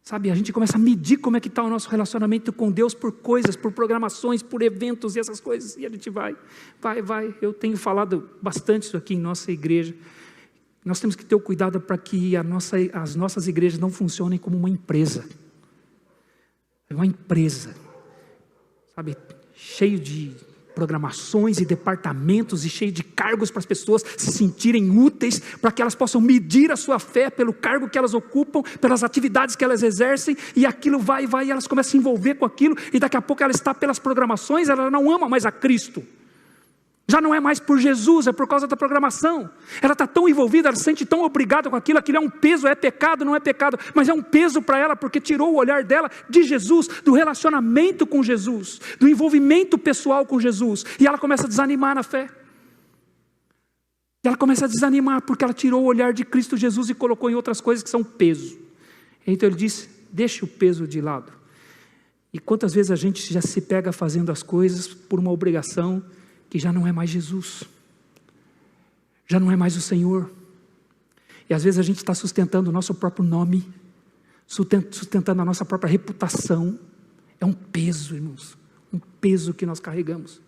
Sabe, a gente começa a medir como é que está o nosso relacionamento com Deus por coisas, por programações, por eventos e essas coisas. E a gente vai. Eu tenho falado bastante isso aqui em nossa igreja. Nós temos que ter o cuidado para que as nossas igrejas não funcionem como uma empresa. É uma empresa, sabe, cheio de programações e departamentos e cheio de cargos para as pessoas se sentirem úteis, para que elas possam medir a sua fé pelo cargo que elas ocupam, pelas atividades que elas exercem, e aquilo vai, e elas começam a se envolver com aquilo, e daqui a pouco ela está pelas programações, ela não ama mais a Cristo. Já não é mais por Jesus, é por causa da programação. Ela está tão envolvida, ela se sente tão obrigada com aquilo é um peso, é pecado, não é pecado, mas é um peso para ela, porque tirou o olhar dela de Jesus, do relacionamento com Jesus, do envolvimento pessoal com Jesus, e ela começa a desanimar na fé. E ela começa a desanimar, porque ela tirou o olhar de Cristo Jesus e colocou em outras coisas que são peso. Então ele disse, deixa o peso de lado. E quantas vezes a gente já se pega fazendo as coisas por uma obrigação, que já não é mais Jesus, já não é mais o Senhor, e às vezes a gente está sustentando o nosso próprio nome, sustentando a nossa própria reputação. É um peso, irmãos, um peso que nós carregamos,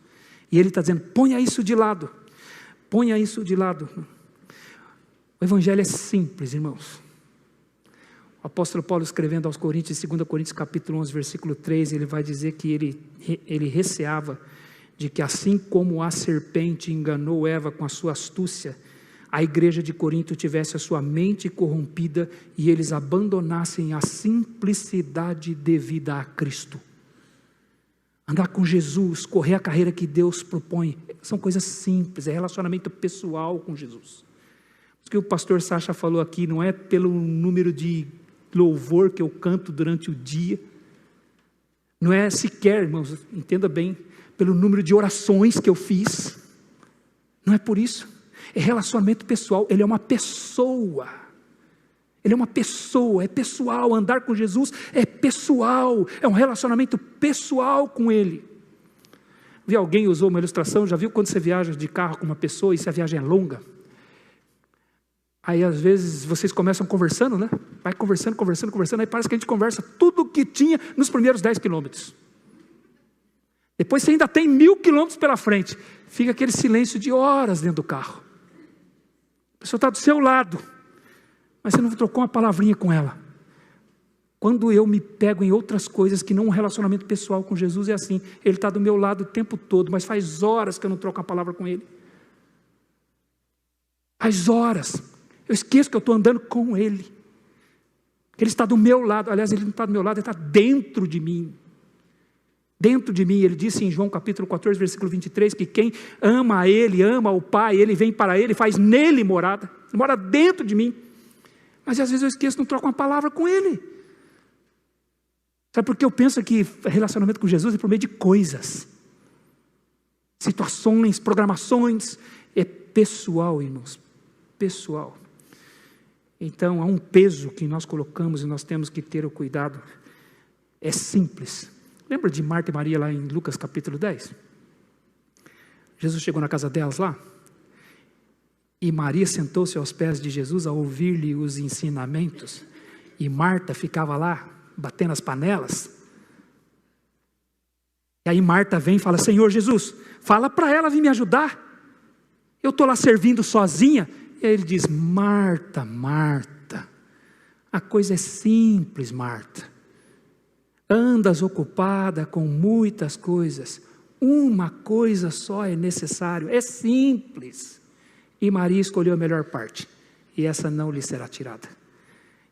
e Ele está dizendo, ponha isso de lado, o Evangelho é simples, irmãos. O apóstolo Paulo, escrevendo aos Coríntios, 2 Coríntios capítulo 11, versículo 3, ele vai dizer que ele receava de que assim como a serpente enganou Eva com a sua astúcia, a igreja de Corinto tivesse a sua mente corrompida e eles abandonassem a simplicidade devida a Cristo. Andar com Jesus, correr a carreira que Deus propõe, são coisas simples, é relacionamento pessoal com Jesus. O que o pastor Sacha falou aqui não é pelo número de louvor que eu canto durante o dia, não é sequer, irmãos, entenda bem, pelo número de orações que eu fiz, não é por isso, é relacionamento pessoal. Ele é uma pessoa, é pessoal, andar com Jesus é pessoal, é um relacionamento pessoal com Ele. Vi alguém usou uma ilustração, já viu quando você viaja de carro com uma pessoa e se a viagem é longa? Aí às vezes vocês começam conversando, né? Vai conversando, aí parece que a gente conversa tudo o que tinha nos primeiros 10 quilômetros. Depois você ainda tem 1000 quilômetros pela frente. Fica aquele silêncio de horas dentro do carro. A pessoa está do seu lado, mas você não trocou uma palavrinha com ela. Quando eu me pego em outras coisas que não um relacionamento pessoal com Jesus, é assim. Ele está do meu lado o tempo todo, mas faz horas que eu não troco uma palavra com Ele. Faz horas. Eu esqueço que eu estou andando com Ele. Que Ele está do meu lado. Aliás, Ele não está do meu lado, Ele está dentro de mim. Dentro de mim, Ele disse em João capítulo 14, versículo 23, que quem ama a Ele, ama o Pai, Ele vem para Ele, faz nele morada, mora dentro de mim. Mas às vezes eu esqueço, não troco uma palavra com Ele. Sabe por que eu penso que relacionamento com Jesus é por meio de coisas, situações, programações, é pessoal, irmãos, pessoal. Então há um peso que nós colocamos e nós temos que ter o cuidado, é simples. Lembra de Marta e Maria lá em Lucas capítulo 10? Jesus chegou na casa delas lá, e Maria sentou-se aos pés de Jesus a ouvir-lhe os ensinamentos, e Marta ficava lá, batendo as panelas. E aí Marta vem e fala, Senhor Jesus, fala para ela vir me ajudar, eu estou lá servindo sozinha. E aí ele diz, Marta, Marta, a coisa é simples, Marta. Andas ocupada com muitas coisas, uma coisa só é necessário, é simples. E Maria escolheu a melhor parte, e essa não lhe será tirada.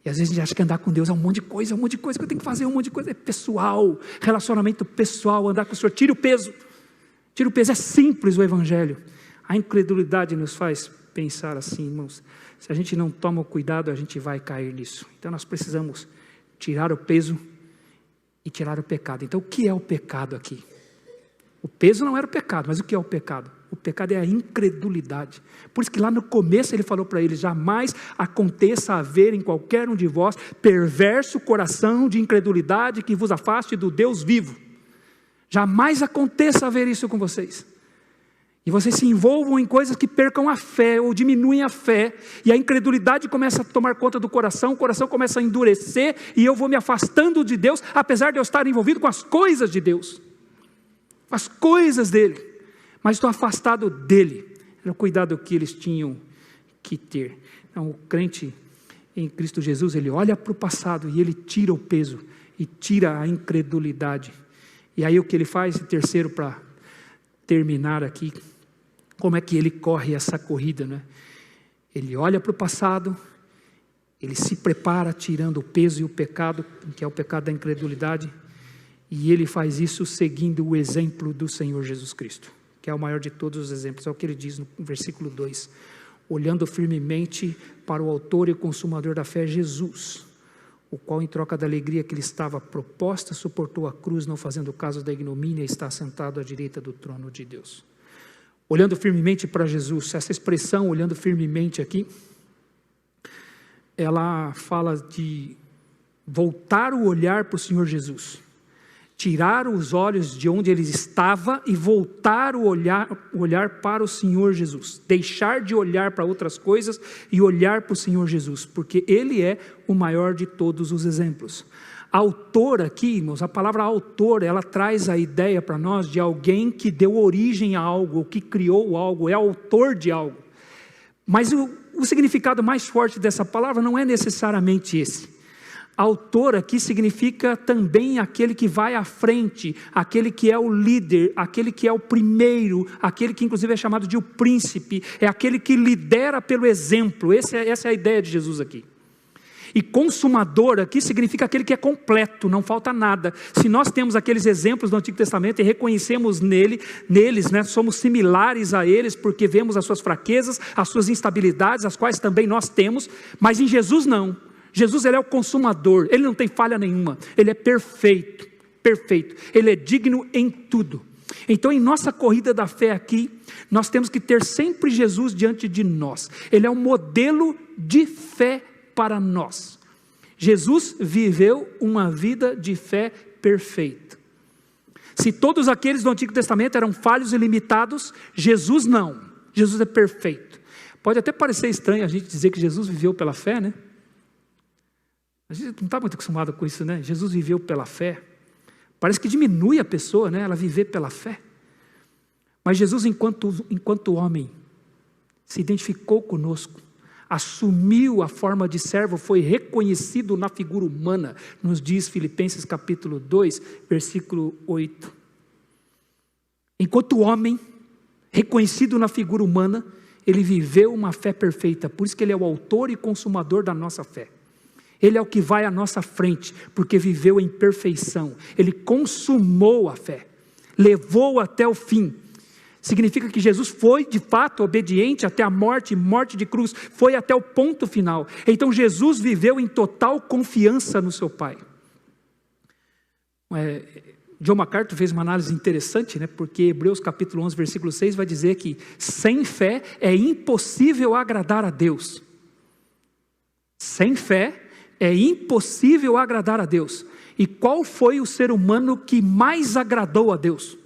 E às vezes a gente acha que andar com Deus é um monte de coisa que eu tenho que fazer, um monte de coisa, é pessoal, relacionamento pessoal, andar com o Senhor, tira o peso, é simples o Evangelho. A incredulidade nos faz pensar assim, irmãos, se a gente não toma o cuidado, a gente vai cair nisso. Então nós precisamos tirar o peso e tirar o pecado. Então o que é o pecado aqui? O peso não era o pecado, mas o que é o pecado? O pecado é a incredulidade. Por isso que lá no começo ele falou para eles, jamais aconteça haver em qualquer um de vós perverso coração de incredulidade que vos afaste do Deus vivo. Jamais aconteça haver isso com vocês. e vocês se envolvam em coisas que percam a fé ou diminuem a fé, e a incredulidade começa a tomar conta do coração, o coração começa a endurecer, e eu vou me afastando de Deus, apesar de eu estar envolvido com as coisas de Deus, com as coisas dele, mas estou afastado dele. Era o cuidado que eles tinham que ter. Então, o crente em Cristo Jesus, ele olha para o passado e ele tira o peso e tira a incredulidade. E aí o que ele faz, terceiro, para terminar aqui, como é que ele corre essa corrida, né? Ele olha para o passado, ele se prepara tirando o peso e o pecado, que é o pecado da incredulidade, e ele faz isso seguindo o exemplo do Senhor Jesus Cristo, que é o maior de todos os exemplos. É o que ele diz no versículo 2, olhando firmemente para o autor e consumador da fé, Jesus, o qual em troca da alegria que lhe estava proposta, suportou a cruz, não fazendo caso da ignomínia, e está sentado à direita do trono de Deus. Olhando firmemente para Jesus, essa expressão, olhando firmemente aqui, ela fala de voltar o olhar para o Senhor Jesus, tirar os olhos de onde ele estava e voltar o olhar para o Senhor Jesus, deixar de olhar para outras coisas e olhar para o Senhor Jesus, porque ele é o maior de todos os exemplos. Autor aqui, irmãos, a palavra autor, ela traz a ideia para nós de alguém que deu origem a algo, que criou algo, é autor de algo. Mas o significado mais forte dessa palavra não é necessariamente esse. Autor aqui significa também aquele que vai à frente, aquele que é o líder, aquele que é o primeiro, aquele que inclusive é chamado de o príncipe, é aquele que lidera pelo exemplo. Essa é a ideia de Jesus aqui. E consumador aqui significa aquele que é completo, não falta nada. Se nós temos aqueles exemplos do Antigo Testamento e reconhecemos neles, né, somos similares a eles, porque vemos as suas fraquezas, as suas instabilidades, as quais também nós temos, mas em Jesus não. Jesus, ele é o consumador, ele não tem falha nenhuma, ele é perfeito, perfeito, ele é digno em tudo. Então, em nossa corrida da fé aqui, nós temos que ter sempre Jesus diante de nós. Ele é um modelo de fé para nós. Jesus viveu uma vida de fé perfeita. Se todos aqueles do Antigo Testamento eram falhos e limitados, Jesus não. Jesus é perfeito. Pode até parecer estranho a gente dizer que Jesus viveu pela fé, né? A gente não está muito acostumado com isso, né? Jesus viveu pela fé. Parece que diminui a pessoa, né? Ela viver pela fé. Mas Jesus, enquanto homem, se identificou conosco, assumiu a forma de servo, foi reconhecido na figura humana, nos diz Filipenses capítulo 2, versículo 8. Enquanto homem, reconhecido na figura humana, ele viveu uma fé perfeita, por isso que ele é o autor e consumador da nossa fé. Ele é o que vai à nossa frente, porque viveu em perfeição, ele consumou a fé, levou até o fim. Significa que Jesus foi de fato obediente até a morte de cruz, foi até o ponto final. Então Jesus viveu em total confiança no seu Pai. John MacArthur fez uma análise interessante, né? Porque Hebreus capítulo 11, versículo 6 vai dizer que sem fé é impossível agradar a Deus. Sem fé é impossível agradar a Deus. E qual foi o ser humano que mais agradou a Deus?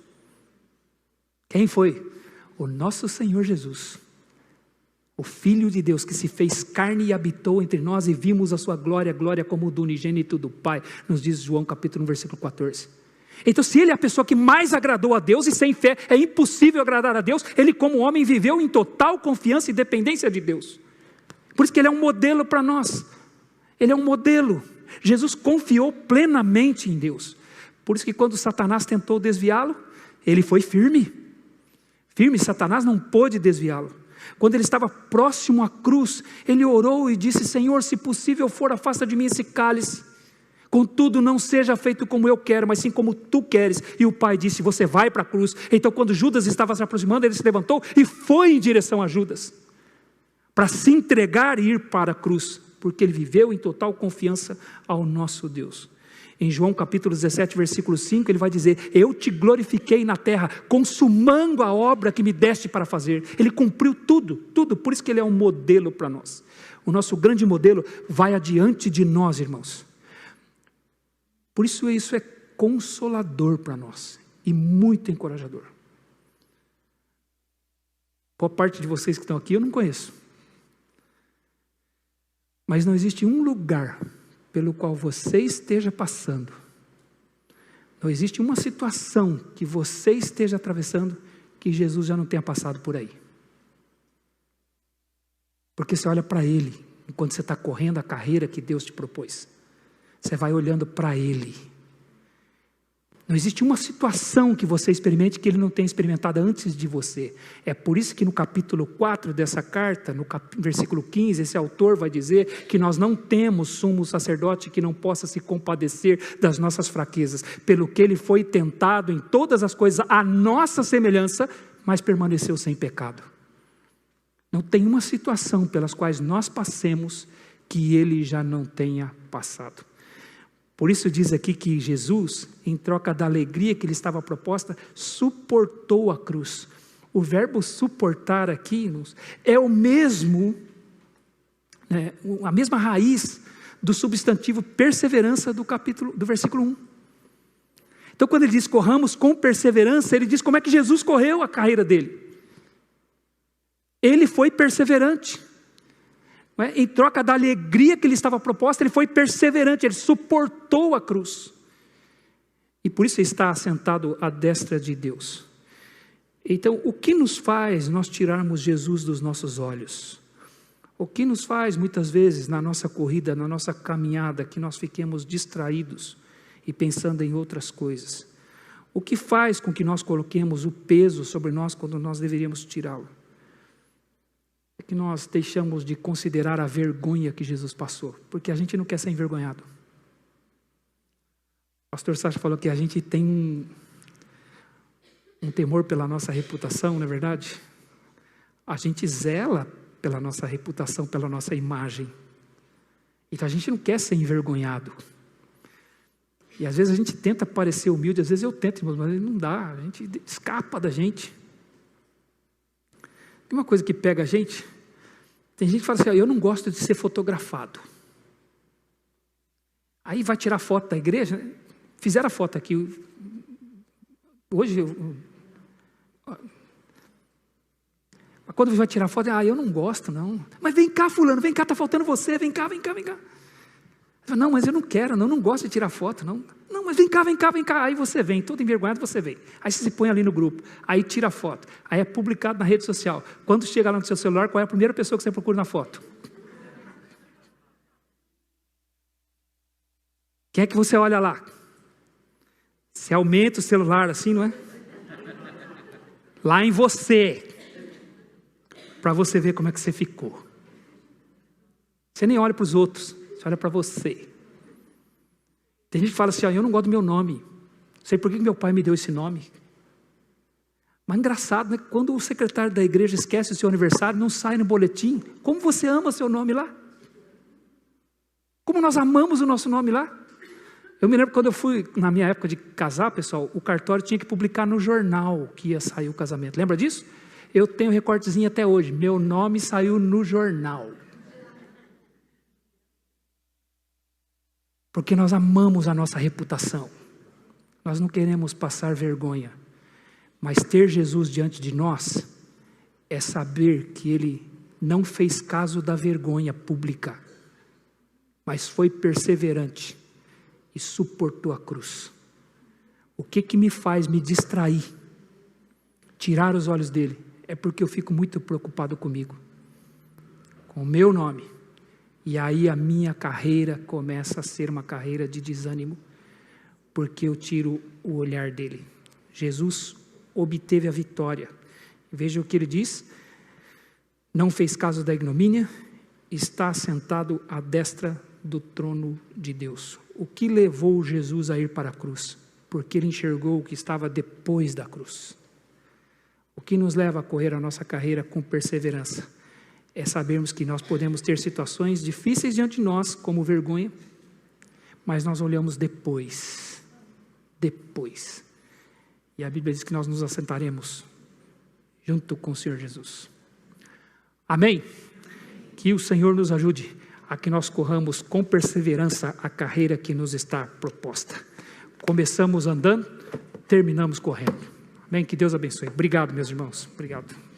Quem foi? O nosso Senhor Jesus, o Filho de Deus que se fez carne e habitou entre nós e vimos a sua glória, glória como do unigênito do Pai, nos diz João capítulo 1, versículo 14. Então se ele é a pessoa que mais agradou a Deus e sem fé é impossível agradar a Deus, ele como homem viveu em total confiança e dependência de Deus. Por isso que ele é um modelo para nós, ele é um modelo. Jesus confiou plenamente em Deus, por isso que quando Satanás tentou desviá-lo, ele foi firme, Satanás não pôde desviá-lo. Quando ele estava próximo à cruz, ele orou e disse: Senhor, se possível for, afasta de mim esse cálice, contudo não seja feito como eu quero, mas sim como tu queres. E o Pai disse: você vai para a cruz. Então quando Judas estava se aproximando, ele se levantou e foi em direção a Judas, para se entregar e ir para a cruz, porque ele viveu em total confiança ao nosso Deus. Em João capítulo 17, versículo 5, ele vai dizer: eu te glorifiquei na terra, consumando a obra que me deste para fazer. Ele cumpriu tudo, por isso que ele é um modelo para nós. O nosso grande modelo vai adiante de nós, irmãos. Por isso é consolador para nós e muito encorajador. Qual parte de vocês que estão aqui eu não conheço. Mas não existe um lugar pelo qual você esteja passando, não existe uma situação que você esteja atravessando que Jesus já não tenha passado por aí. Porque você olha para Ele, enquanto você está correndo a carreira que Deus te propôs. Você vai olhando para Ele. Não existe uma situação que você experimente que Ele não tenha experimentado antes de você. É por isso que no capítulo 4 dessa carta, no versículo 15, esse autor vai dizer que nós não temos sumo sacerdote que não possa se compadecer das nossas fraquezas, pelo que Ele foi tentado em todas as coisas à nossa semelhança, mas permaneceu sem pecado. Não tem uma situação pelas quais nós passemos que Ele já não tenha passado. Por isso diz aqui que Jesus, em troca da alegria que lhe estava proposta, suportou a cruz. O verbo suportar aqui é o mesmo, a mesma raiz do substantivo perseverança do versículo 1. Então quando ele diz corramos com perseverança, ele diz como é que Jesus correu a carreira dele. Ele foi perseverante. Em troca da alegria que lhe estava proposta, ele foi perseverante, ele suportou a cruz. E por isso está assentado à destra de Deus. Então, o que nos faz nós tirarmos Jesus dos nossos olhos? O que nos faz, muitas vezes, na nossa corrida, na nossa caminhada, que nós fiquemos distraídos e pensando em outras coisas? O que faz com que nós coloquemos o peso sobre nós quando nós deveríamos tirá-lo? É que nós deixamos de considerar a vergonha que Jesus passou, porque a gente não quer ser envergonhado. O pastor Sacha falou que a gente tem um temor pela nossa reputação, não é verdade? A gente zela pela nossa reputação, pela nossa imagem. Então a gente não quer ser envergonhado. E às vezes a gente tenta parecer humilde, às vezes eu tento, irmãos, mas não dá, a gente escapa da gente. Tem uma coisa que pega a gente, tem gente que fala assim, eu não gosto de ser fotografado. Aí vai tirar foto da igreja, fizeram a foto aqui, hoje, quando vai tirar foto, eu não gosto não, mas vem cá fulano, vem cá, está faltando você, vem cá. Não, mas eu não quero, não gosto de tirar foto, não, mas vem cá, aí você vem, todo envergonhado você vem, aí você se põe ali no grupo, aí tira a foto, aí é publicado na rede social, quando chega lá no seu celular, qual é a primeira pessoa que você procura na foto? Quem é que você olha lá? Você aumenta o celular assim, não é? Lá em você, para você ver como é que você ficou. Você nem olha para os outros, você olha para você. Tem gente que fala assim, eu não gosto do meu nome. Não sei por que meu pai me deu esse nome. Mas engraçado, né? Quando o secretário da igreja esquece o seu aniversário, não sai no boletim. Como você ama seu nome lá? Como nós amamos o nosso nome lá? Eu me lembro quando eu fui, na minha época de casar, pessoal, o cartório tinha que publicar no jornal que ia sair o casamento. Lembra disso? Eu tenho recortezinho até hoje. Meu nome saiu no jornal. Porque nós amamos a nossa reputação. Nós não queremos passar vergonha. Mas ter Jesus diante de nós é saber que Ele não fez caso da vergonha pública, mas foi perseverante e suportou a cruz. O que me faz me distrair, tirar os olhos dele? É porque eu fico muito preocupado comigo, com o meu nome. E aí a minha carreira começa a ser uma carreira de desânimo, porque eu tiro o olhar dele. Jesus obteve a vitória. Veja o que ele diz: não fez caso da ignomínia, está sentado à destra do trono de Deus. O que levou Jesus a ir para a cruz? Porque ele enxergou o que estava depois da cruz. O que nos leva a correr a nossa carreira com perseverança? É sabermos que nós podemos ter situações difíceis diante de nós, como vergonha, mas nós olhamos depois. E a Bíblia diz que nós nos assentaremos junto com o Senhor Jesus. Amém? Que o Senhor nos ajude a que nós corramos com perseverança a carreira que nos está proposta. Começamos andando, terminamos correndo. Amém? Que Deus abençoe. Obrigado, meus irmãos. Obrigado.